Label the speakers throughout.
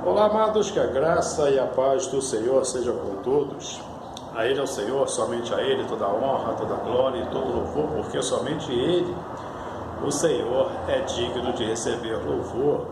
Speaker 1: Olá, amados, que a graça e a paz do Senhor sejam com todos. A Ele é o Senhor, somente a Ele toda a honra, toda a glória e todo o louvor, porque somente Ele, o Senhor, é digno de receber louvor.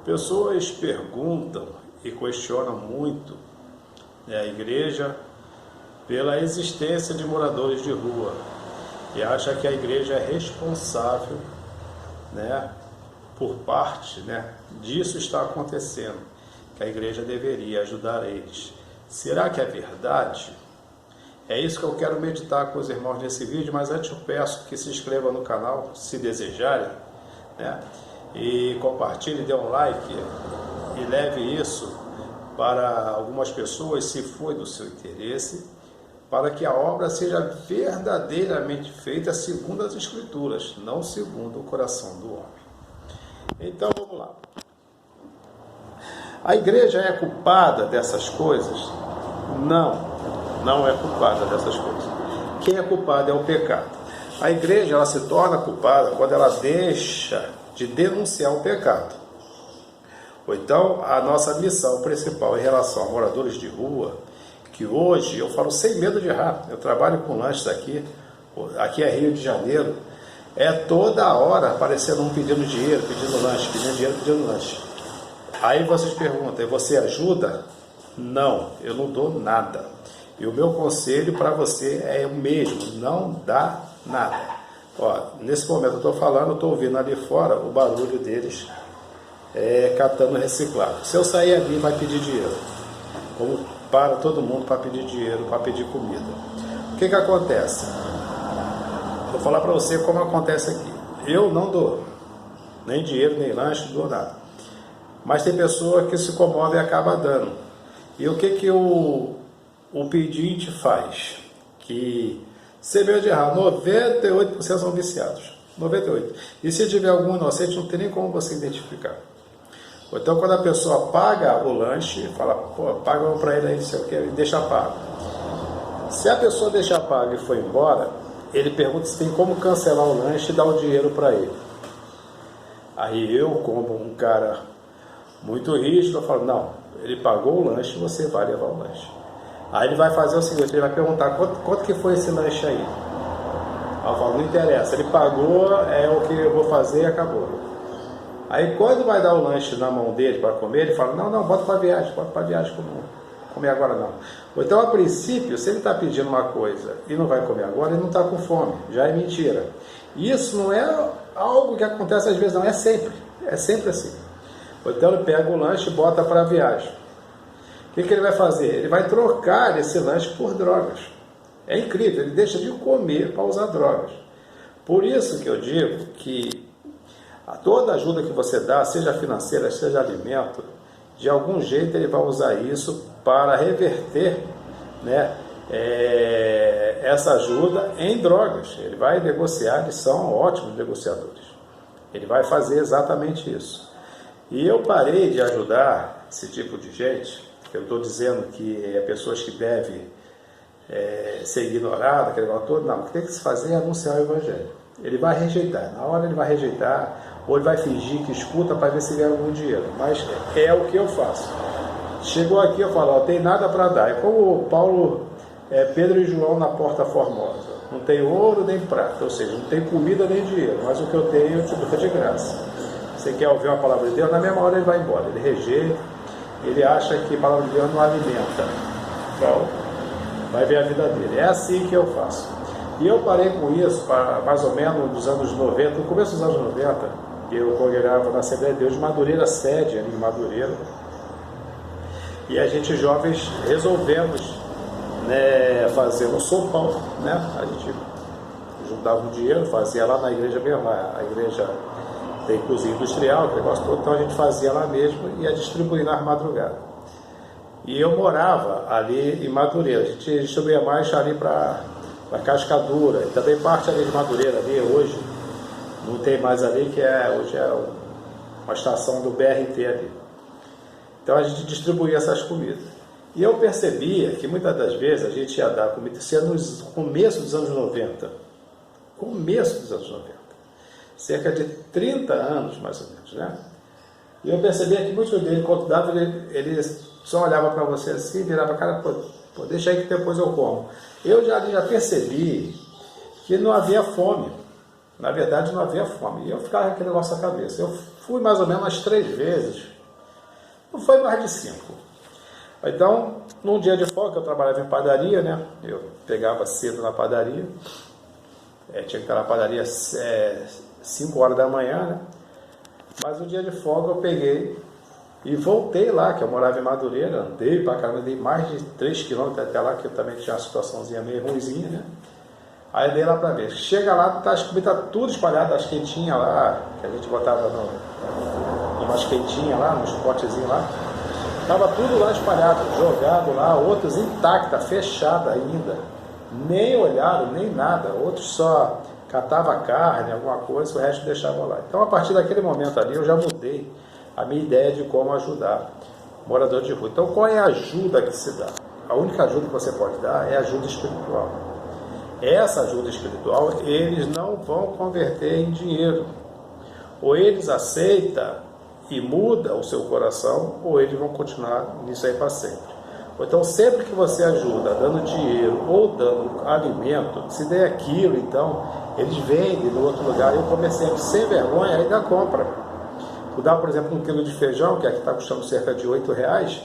Speaker 1: Pessoas perguntam e questionam muito a igreja pela existência de moradores de rua e acham que a igreja é responsável, por parte, disso está acontecendo, que a igreja deveria ajudar eles. Será que é verdade? É isso que eu quero meditar com os irmãos nesse vídeo, mas antes eu peço que se inscrevam no canal, se desejarem, e compartilhe, dê um like e leve isso para algumas pessoas, se for do seu interesse, para que a obra seja verdadeiramente feita segundo as Escrituras, não segundo o coração do homem. Então vamos lá. A igreja é culpada dessas coisas? Não é culpada dessas coisas. Quem é culpado é o pecado. A igreja ela se torna culpada quando ela deixa de denunciar o pecado. Ou então a nossa missão principal em relação a moradores de rua, que hoje eu falo sem medo de errar, eu trabalho com lanches aqui é Rio de Janeiro, é toda hora aparecendo um pedindo dinheiro, pedindo lanche, pedindo dinheiro, pedindo lanche. Aí vocês perguntam, você ajuda? Não, eu não dou nada. E o meu conselho para você é o mesmo, não dá nada. Nesse momento eu estou falando, eu estou ouvindo ali fora o barulho deles catando reciclado. Se eu sair ali, vai pedir dinheiro. Como para todo mundo para pedir dinheiro, para pedir comida. O que acontece? Vou falar para você como acontece aqui. Eu não dou nem dinheiro, nem lanche, não dou nada. Mas tem pessoa que se comove e acaba dando. E o que o pedinte faz? Que, sem medo de errar, 98% são viciados. 98%. E se tiver algum inocente, não tem nem como você identificar. Então, quando a pessoa paga o lanche, fala, paga para ele aí, se eu quero, e deixa pago. Se a pessoa deixar pago e for embora, ele pergunta se tem como cancelar o lanche e dar o dinheiro para ele. Aí eu, como um cara muito rígido, eu falo, não, ele pagou o lanche, você vai levar o lanche. Aí ele vai fazer o seguinte, ele vai perguntar, quanto que foi esse lanche aí? Aí eu falo, não interessa, ele pagou, é o que eu vou fazer e acabou. Aí quando vai dar o lanche na mão dele para comer, ele fala, não, bota para viagem, comer agora não. Então, a princípio, se ele está pedindo uma coisa e não vai comer agora, ele não está com fome, já é mentira. Isso não é algo que acontece às vezes, não, é sempre assim. Então ele pega o lanche e bota para a viagem. O que ele vai fazer? Ele vai trocar esse lanche por drogas. É incrível, ele deixa de comer para usar drogas. Por isso que eu digo que toda ajuda que você dá, seja financeira, seja alimento, de algum jeito ele vai usar isso para reverter essa ajuda em drogas. Ele vai negociar, eles são ótimos negociadores. Ele vai fazer exatamente isso. E eu parei de ajudar esse tipo de gente, eu estou dizendo que é pessoas que devem ser ignoradas, aquele negócio todo. Não, o que tem que se fazer é anunciar o Evangelho. Ele vai rejeitar, na hora ele vai rejeitar, ou ele vai fingir que escuta para ver se ganha algum dinheiro, mas é o que eu faço. Chegou aqui, eu falo, tem nada para dar. É como Paulo, Pedro e João na Porta Formosa, não tem ouro nem prata, ou seja, não tem comida nem dinheiro, mas o que eu tenho eu te dou de graça. Você quer ouvir uma palavra de Deus, na mesma hora ele vai embora, ele rejeita, ele acha que a palavra de Deus não alimenta, então vai ver a vida dele. É assim que eu faço. E eu parei com isso para mais ou menos nos anos 90, no começo dos anos 90, eu congregava na Assembleia de Deus de Madureira, sede ali em Madureira, e a gente jovens resolvemos fazer um sopão, a gente juntava um dinheiro, fazia lá na igreja mesmo, a igreja tem cozinha industrial, o negócio todo, então a gente fazia lá mesmo e ia distribuir nas madrugadas. E eu morava ali em Madureira, a gente distribuía mais ali para Cascadura, e também parte ali de Madureira, ali hoje não tem mais ali, que hoje é uma estação do BRT ali. Então a gente distribuía essas comidas. E eu percebia que muitas das vezes a gente ia dar comida, isso era no começo dos anos 90. Começo dos anos 90. Cerca de 30 anos, mais ou menos, E eu percebia que muitos deles, quando dava, ele só olhava para você assim, virava a cara, pô, deixa aí que depois eu como. Eu já percebi que não havia fome. Na verdade, não havia fome. E eu ficava com aquele negócio na cabeça. Eu fui mais ou menos umas 3 vezes. Não foi mais de 5. Então, num dia de folga, eu trabalhava em padaria, né? Eu pegava cedo na padaria. Tinha que estar na padaria 5 horas da manhã, né? Mas no dia de folga eu peguei e voltei lá, que eu morava em Madureira, andei pra caramba, dei mais de 3 quilômetros até lá, que eu também tinha uma situaçãozinha meio ruimzinha, né? Aí dei lá pra ver. Chega lá, as comidas tá tudo espalhado, as quentinhas lá, que a gente botava umas quentinhas lá, nos potezinhos lá. Tava tudo lá espalhado, jogado lá, outros intactas, fechada ainda. Nem olharam, nem nada. Outros só catava carne, alguma coisa, o resto deixava lá. Então, a partir daquele momento ali, eu já mudei a minha ideia de como ajudar morador de rua. Então, qual é a ajuda que se dá? A única ajuda que você pode dar é ajuda espiritual. Essa ajuda espiritual, eles não vão converter em dinheiro. Ou eles aceitam e muda o seu coração, ou eles vão continuar nisso aí para sempre. Então, sempre que você ajuda dando dinheiro ou dando alimento, se der aquilo, então, eles vendem no outro lugar. Eu comecei sem vergonha, ainda compra. Tu dá, por exemplo, 1 quilo de feijão, que aqui está custando cerca de R$8,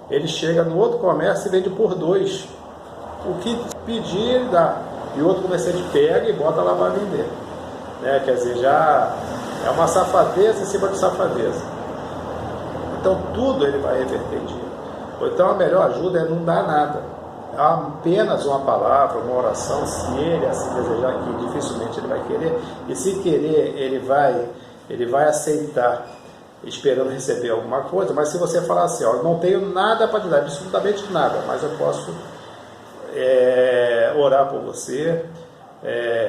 Speaker 1: ele chega no outro comércio e vende por 2. O que pedir, ele dá. E o outro comerciante pega e bota lá para vender. Né? Quer dizer, já é uma safadeza em cima de safadeza. Então, tudo ele vai reverter em dinheiro. Então, a melhor ajuda é não dar nada. Apenas uma palavra, uma oração, se ele assim desejar, que dificilmente ele vai querer. E se querer, ele vai aceitar, esperando receber alguma coisa. Mas se você falar assim, ó, não tenho nada para te dar, absolutamente nada, mas eu posso orar por você,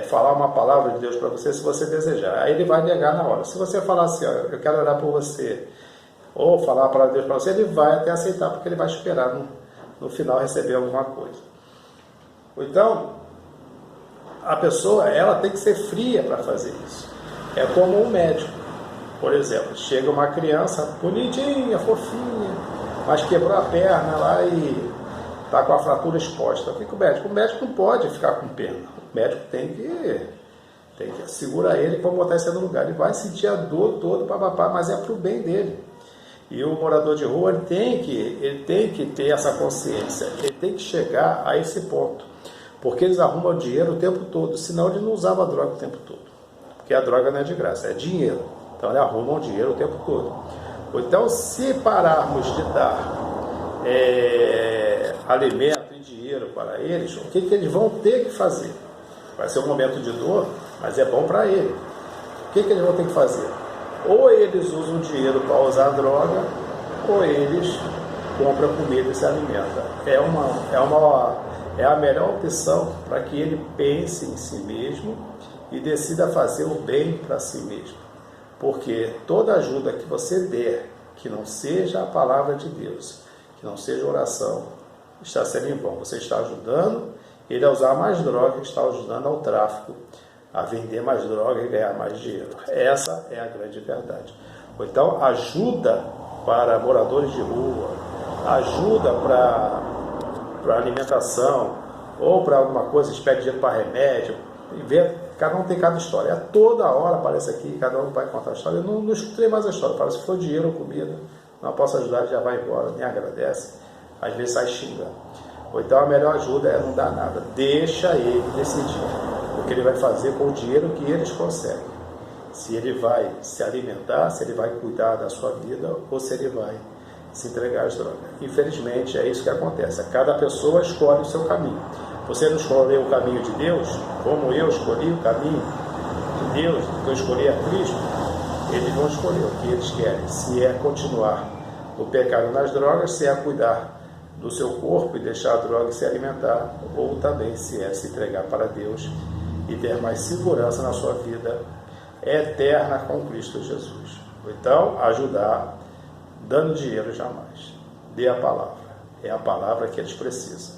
Speaker 1: falar uma palavra de Deus para você, se você desejar. Aí ele vai negar na hora. Se você falar assim, ó, eu quero orar por você, ou falar a palavra de Deus para você, ele vai até aceitar, porque ele vai esperar no final receber alguma coisa. Então, a pessoa, ela tem que ser fria para fazer isso. É como um médico, por exemplo, chega uma criança bonitinha, fofinha, mas quebrou a perna lá e está com a fratura exposta. O que o médico? O médico não pode ficar com pena. O médico tem que segurar ele para botar isso no lugar. Ele vai sentir a dor toda, papapá, mas é para o bem dele. E o morador de rua ele tem que ter essa consciência, ele tem que chegar a esse ponto, porque eles arrumam dinheiro o tempo todo, senão ele não usava droga o tempo todo, porque a droga não é de graça, é dinheiro, então eles arrumam dinheiro o tempo todo. Então, se pararmos de dar alimento e dinheiro para eles, o que eles vão ter que fazer? Vai ser um momento de dor, mas é bom para ele. O que eles vão ter que fazer? Ou eles usam dinheiro para usar droga, ou eles compram comida e se alimentam. É a melhor opção para que ele pense em si mesmo e decida fazer o bem para si mesmo. Porque toda ajuda que você der, que não seja a palavra de Deus, que não seja oração, está sendo em vão. Você está ajudando ele a usar mais droga, está ajudando ao tráfico, a vender mais droga e ganhar mais dinheiro. Essa é a grande verdade. Então, ajuda para moradores de rua, ajuda para alimentação, ou para alguma coisa, eles pedem dinheiro para remédio, e vê, cada um tem cada história. Toda hora aparece aqui, cada um vai contar a história. Eu não escutei mais a história. Fala, se for dinheiro ou comida, não posso ajudar, já vai embora, nem agradece. Às vezes sai xingando. Ou então a melhor ajuda é não dar nada. Deixa ele decidir o que ele vai fazer com o dinheiro que eles conseguem. Se ele vai se alimentar, se ele vai cuidar da sua vida, ou se ele vai se entregar às drogas. Infelizmente, é isso que acontece. Cada pessoa escolhe o seu caminho. Você não escolheu o caminho de Deus, como eu escolhi o caminho de Deus, que eu escolhi a Cristo, eles vão escolher o que eles querem. Se é continuar no pecado nas drogas, se é cuidar do seu corpo e deixar a droga se alimentar, ou também se é se entregar para Deus e ter mais segurança na sua vida eterna com Cristo Jesus. Então, ajudar dando dinheiro jamais. Dê a palavra. É a palavra que eles precisam.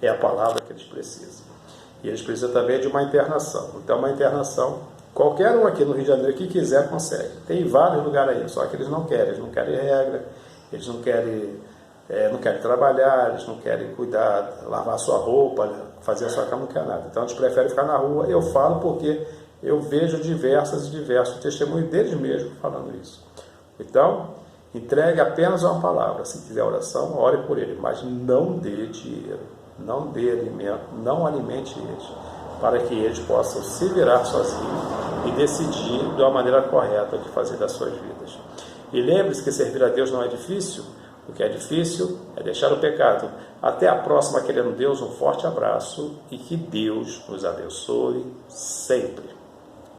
Speaker 1: É a palavra que eles precisam. E eles precisam também de uma internação. Então, uma internação Qualquer um aqui no Rio de Janeiro que quiser consegue. Tem vários lugares aí, só que eles não querem regra, eles não querem trabalhar, eles não querem cuidar, lavar a sua roupa, fazer a sua cama, não quer nada. Então eles preferem ficar na rua. Eu falo porque eu vejo diversos testemunhos deles mesmos falando isso. Então, entregue apenas uma palavra. Se quiser oração, ore por ele, mas não dê dinheiro, não dê alimento, não alimente eles, para que eles possam se virar sozinhos e decidir de uma maneira correta o que fazer das suas vidas. E lembre-se que servir a Deus não é difícil. O que é difícil é deixar o pecado. Até a próxima, querendo Deus, um forte abraço e que Deus nos abençoe sempre.